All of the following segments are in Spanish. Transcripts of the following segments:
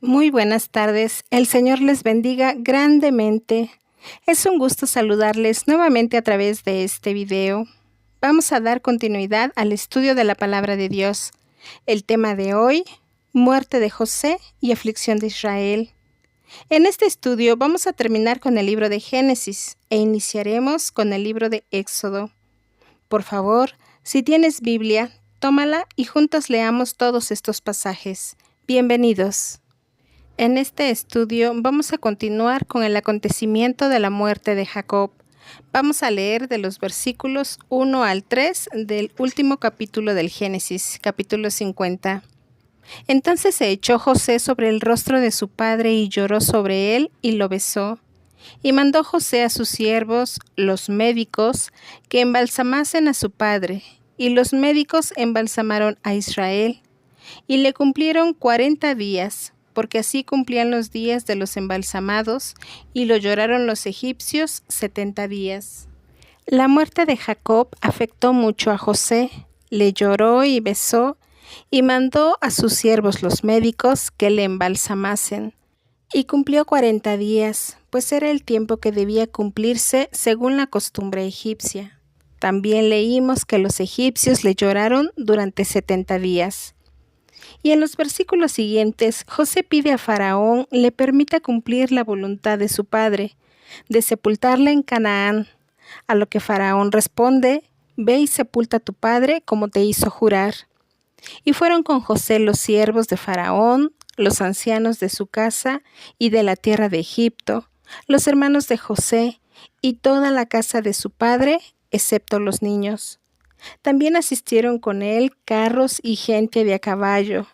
Muy buenas tardes. El Señor les bendiga grandemente. Es un gusto saludarles nuevamente a través de este video. Vamos a dar continuidad al estudio de la palabra de Dios. El tema de hoy, muerte de José y aflicción de Israel. En este estudio vamos a terminar con el libro de Génesis e iniciaremos con el libro de Éxodo. Por favor, si tienes Biblia, tómala y juntos leamos todos estos pasajes. Bienvenidos. En este estudio vamos a continuar con el acontecimiento de la muerte de Jacob. Vamos a leer de los versículos 1 al 3 del último capítulo del Génesis, capítulo 50. Entonces se echó José sobre el rostro de su padre y lloró sobre él y lo besó. Y mandó José a sus siervos, los médicos, que embalsamasen a su padre. Y los médicos embalsamaron a Israel. Y le cumplieron 40 días, porque así cumplían los días de los embalsamados, y lo lloraron los egipcios 70 días. La muerte de Jacob afectó mucho a José, le lloró y besó, y mandó a sus siervos los médicos que le embalsamasen. Y cumplió 40 días, pues era el tiempo que debía cumplirse según la costumbre egipcia. También leímos que los egipcios le lloraron durante 70 días. Y en los versículos siguientes, José pide a Faraón le permita cumplir la voluntad de su padre, de sepultarle en Canaán. A lo que Faraón responde, ve y sepulta a tu padre como te hizo jurar. Y fueron con José los siervos de Faraón, los ancianos de su casa y de la tierra de Egipto, los hermanos de José y toda la casa de su padre, excepto los niños. También asistieron con él carros y gente de a caballo,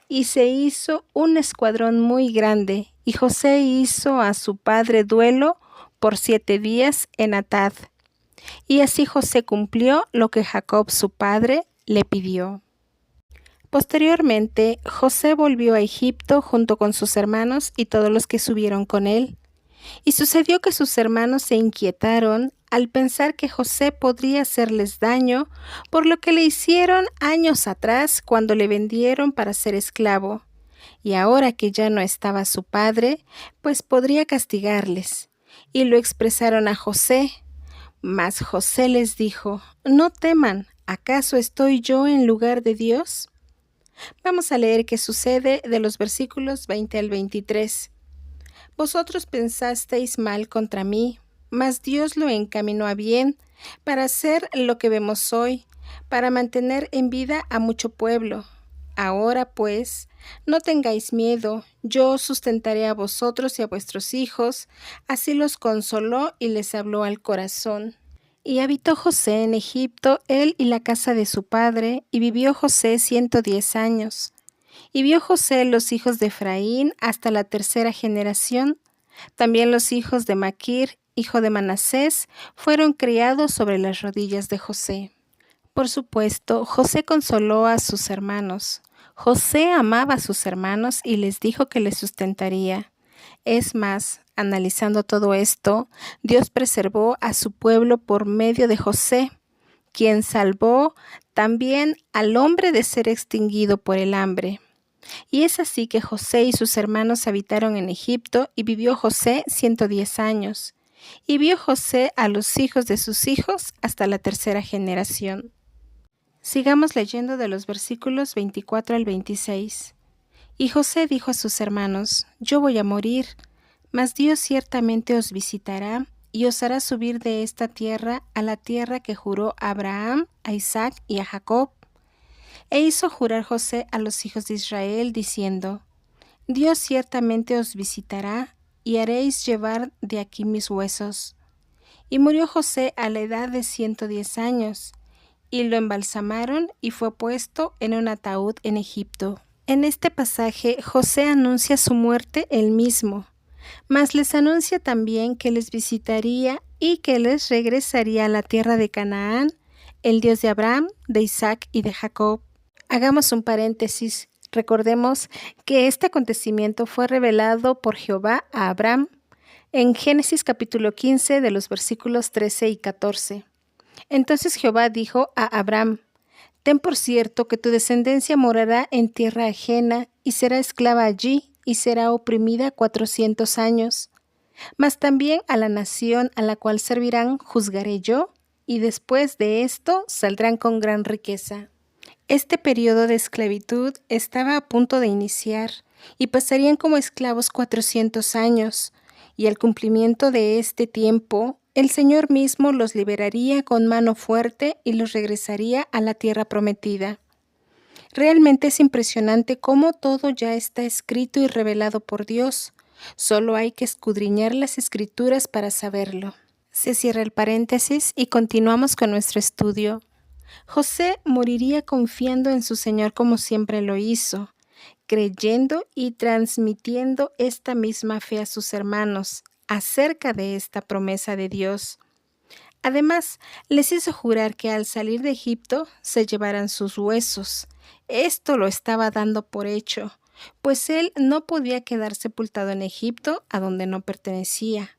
y se hizo un escuadrón muy grande, y José hizo a su padre duelo por 7 días en Atad. Y así José cumplió lo que Jacob su padre le pidió. Posteriormente, José volvió a Egipto junto con sus hermanos y todos los que subieron con él. Y sucedió que sus hermanos se inquietaron al pensar que José podría hacerles daño por lo que le hicieron años atrás cuando le vendieron para ser esclavo. Y ahora que ya no estaba su padre, pues podría castigarles. Y lo expresaron a José. Mas José les dijo, no teman, ¿acaso estoy yo en lugar de Dios? Vamos a leer qué sucede de los versículos 20 al 23. Vosotros pensasteis mal contra mí, mas Dios lo encaminó a bien, para hacer lo que vemos hoy, para mantener en vida a mucho pueblo. Ahora, pues, no tengáis miedo, yo os sustentaré a vosotros y a vuestros hijos. Así los consoló y les habló al corazón. Y habitó José en Egipto, él y la casa de su padre, y vivió José 110 años. Y vio José los hijos de Efraín hasta la 3ª generación. También los hijos de Maquir, hijo de Manasés, fueron criados sobre las rodillas de José. Por supuesto, José consoló a sus hermanos. José amaba a sus hermanos y les dijo que les sustentaría. Es más, analizando todo esto, Dios preservó a su pueblo por medio de José, quien salvó también al hombre de ser extinguido por el hambre. Y es así que José y sus hermanos habitaron en Egipto y vivió José 110 años. Y vio José a los hijos de sus hijos hasta la 3ª generación. Sigamos leyendo de los versículos 24 al 26. Y José dijo a sus hermanos, yo voy a morir, mas Dios ciertamente os visitará y os hará subir de esta tierra a la tierra que juró a Abraham, a Isaac y a Jacob. E hizo jurar José a los hijos de Israel, diciendo, Dios ciertamente os visitará, y haréis llevar de aquí mis huesos. Y murió José a la edad de 110 años, y lo embalsamaron y fue puesto en un ataúd en Egipto. En este pasaje, José anuncia su muerte él mismo, mas les anuncia también que les visitaría y que les regresaría a la tierra de Canaán, el Dios de Abraham, de Isaac y de Jacob. Hagamos un paréntesis. Recordemos que este acontecimiento fue revelado por Jehová a Abraham en Génesis capítulo 15 de los versículos 13 y 14. Entonces Jehová dijo a Abraham, ten por cierto que tu descendencia morará en tierra ajena y será esclava allí, y será oprimida 400 años. Mas también a la nación a la cual servirán juzgaré yo, y después de esto saldrán con gran riqueza. Este periodo de esclavitud estaba a punto de iniciar, y pasarían como esclavos 400 años, y al cumplimiento de este tiempo, el Señor mismo los liberaría con mano fuerte y los regresaría a la tierra prometida. Realmente es impresionante cómo todo ya está escrito y revelado por Dios. Solo hay que escudriñar las Escrituras para saberlo. Se cierra el paréntesis y continuamos con nuestro estudio. José moriría confiando en su Señor como siempre lo hizo, creyendo y transmitiendo esta misma fe a sus hermanos acerca de esta promesa de Dios. Además, les hizo jurar que al salir de Egipto se llevaran sus huesos. Esto lo estaba dando por hecho, pues él no podía quedar sepultado en Egipto, a donde no pertenecía.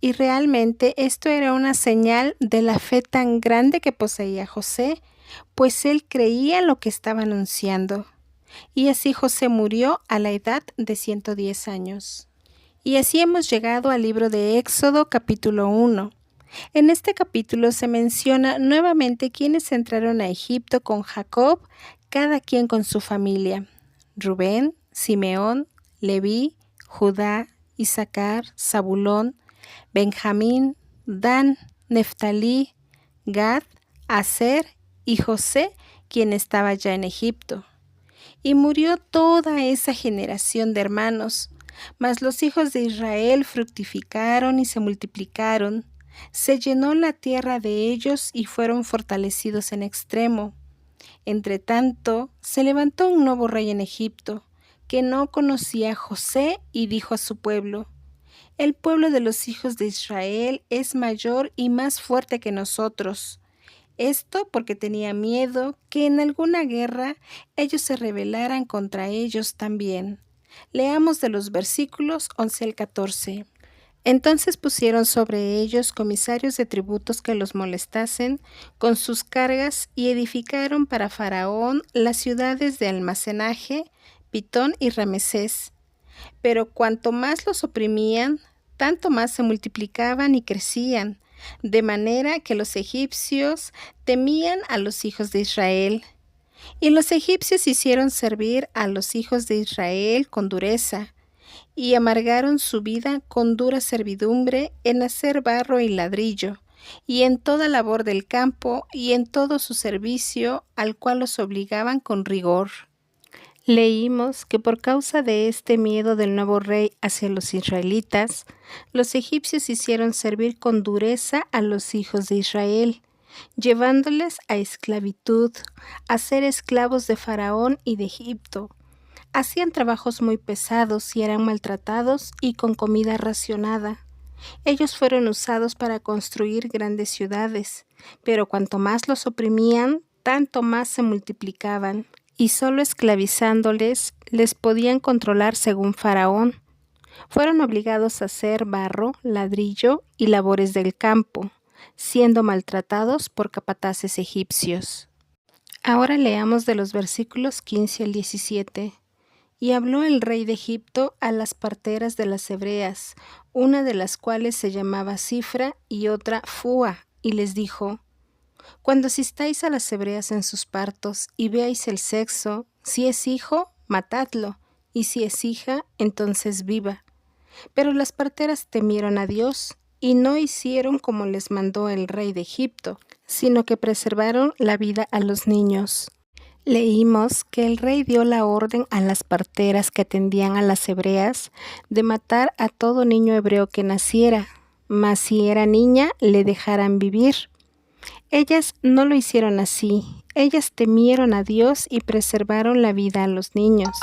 Y realmente esto era una señal de la fe tan grande que poseía José, pues él creía lo que estaba anunciando. Y así José murió a la edad de 110 años. Y así hemos llegado al libro de Éxodo capítulo 1. En este capítulo se menciona nuevamente quienes entraron a Egipto con Jacob, cada quien con su familia: Rubén, Simeón, Leví, Judá, Isaacar, Zabulón, Benjamín, Dan, Neftalí, Gad, Aser y José, quien estaba ya en Egipto. Y murió toda esa generación de hermanos, mas los hijos de Israel fructificaron y se multiplicaron. Se llenó la tierra de ellos y fueron fortalecidos en extremo. Entretanto, se levantó un nuevo rey en Egipto, que no conocía a José, y dijo a su pueblo: el pueblo de los hijos de Israel es mayor y más fuerte que nosotros. Esto porque tenía miedo que en alguna guerra ellos se rebelaran contra ellos también. Leamos de los versículos 11 al 14. Entonces pusieron sobre ellos comisarios de tributos que los molestasen con sus cargas y edificaron para Faraón las ciudades de almacenaje, Pitón y Ramesés. Pero cuanto más los oprimían, tanto más se multiplicaban y crecían, de manera que los egipcios temían a los hijos de Israel. Y los egipcios hicieron servir a los hijos de Israel con dureza, y amargaron su vida con dura servidumbre en hacer barro y ladrillo, y en toda labor del campo, y en todo su servicio, al cual los obligaban con rigor. Leímos que por causa de este miedo del nuevo rey hacia los israelitas, los egipcios hicieron servir con dureza a los hijos de Israel, llevándoles a esclavitud, a ser esclavos de Faraón y de Egipto. Hacían trabajos muy pesados y eran maltratados y con comida racionada. Ellos fueron usados para construir grandes ciudades, pero cuanto más los oprimían, tanto más se multiplicaban, y solo esclavizándoles les podían controlar según Faraón. Fueron obligados a hacer barro, ladrillo y labores del campo, siendo maltratados por capataces egipcios. Ahora leamos de los versículos 15 al 17. Y habló el rey de Egipto a las parteras de las hebreas, una de las cuales se llamaba Cifra y otra Fua, y les dijo: cuando asistáis a las hebreas en sus partos y veáis el sexo, si es hijo, matadlo, y si es hija, entonces viva. Pero las parteras temieron a Dios y no hicieron como les mandó el rey de Egipto, sino que preservaron la vida a los niños. Leímos que el rey dio la orden a las parteras que atendían a las hebreas de matar a todo niño hebreo que naciera, mas si era niña, le dejaran vivir. Ellas no lo hicieron así. Ellas temieron a Dios y preservaron la vida a los niños.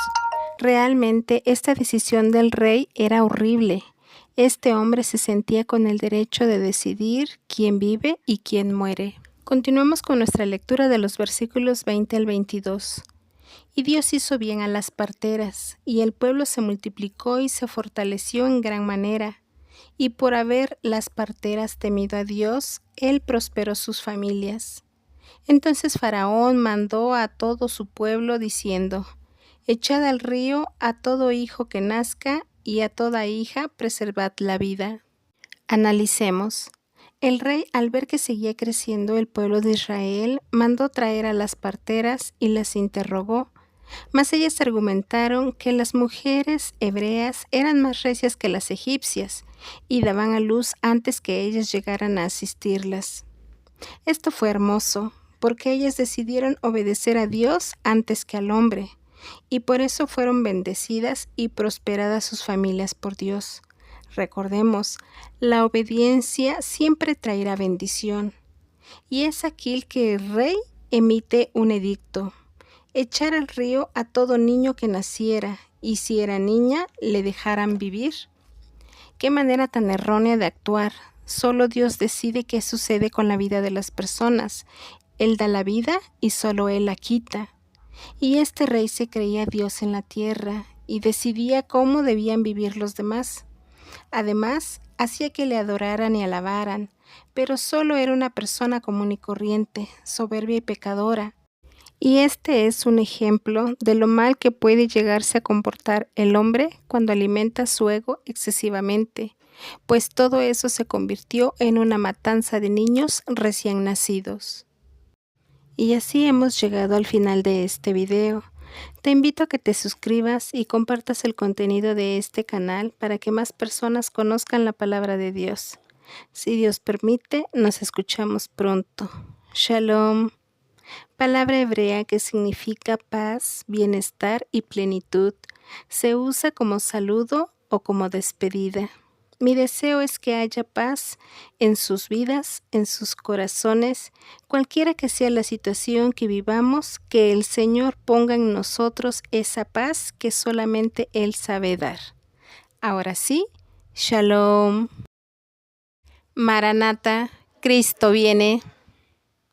Realmente esta decisión del rey era horrible. Este hombre se sentía con el derecho de decidir quién vive y quién muere. Continuemos con nuestra lectura de los versículos 20 al 22. Y Dios hizo bien a las parteras, y el pueblo se multiplicó y se fortaleció en gran manera. Y por haber las parteras temido a Dios, Él prosperó sus familias. Entonces Faraón mandó a todo su pueblo diciendo: Echad al río a todo hijo que nazca y a toda hija preservad la vida. Analicemos. El rey, al ver que seguía creciendo el pueblo de Israel, mandó traer a las parteras y las interrogó, mas ellas argumentaron que las mujeres hebreas eran más recias que las egipcias y daban a luz antes que ellas llegaran a asistirlas. Esto fue hermoso, porque ellas decidieron obedecer a Dios antes que al hombre, y por eso fueron bendecidas y prosperadas sus familias por Dios. Recordemos, la obediencia siempre traerá bendición, y es aquí que el rey emite un edicto: echar al río a todo niño que naciera, y si era niña, le dejaran vivir. Qué manera tan errónea de actuar. Solo Dios decide qué sucede con la vida de las personas. Él da la vida y solo Él la quita. Y este rey se creía Dios en la tierra y decidía cómo debían vivir los demás. Además, hacía que le adoraran y alabaran, pero solo era una persona común y corriente, soberbia y pecadora. Y este es un ejemplo de lo mal que puede llegarse a comportar el hombre cuando alimenta su ego excesivamente, pues todo eso se convirtió en una matanza de niños recién nacidos. Y así hemos llegado al final de este video. Te invito a que te suscribas y compartas el contenido de este canal para que más personas conozcan la palabra de Dios. Si Dios permite, nos escuchamos pronto. Shalom. Palabra hebrea que significa paz, bienestar y plenitud. Se usa como saludo o como despedida. Mi deseo es que haya paz en sus vidas, en sus corazones, cualquiera que sea la situación que vivamos, que el Señor ponga en nosotros esa paz que solamente Él sabe dar. Ahora sí, Shalom. Maranata, Cristo viene.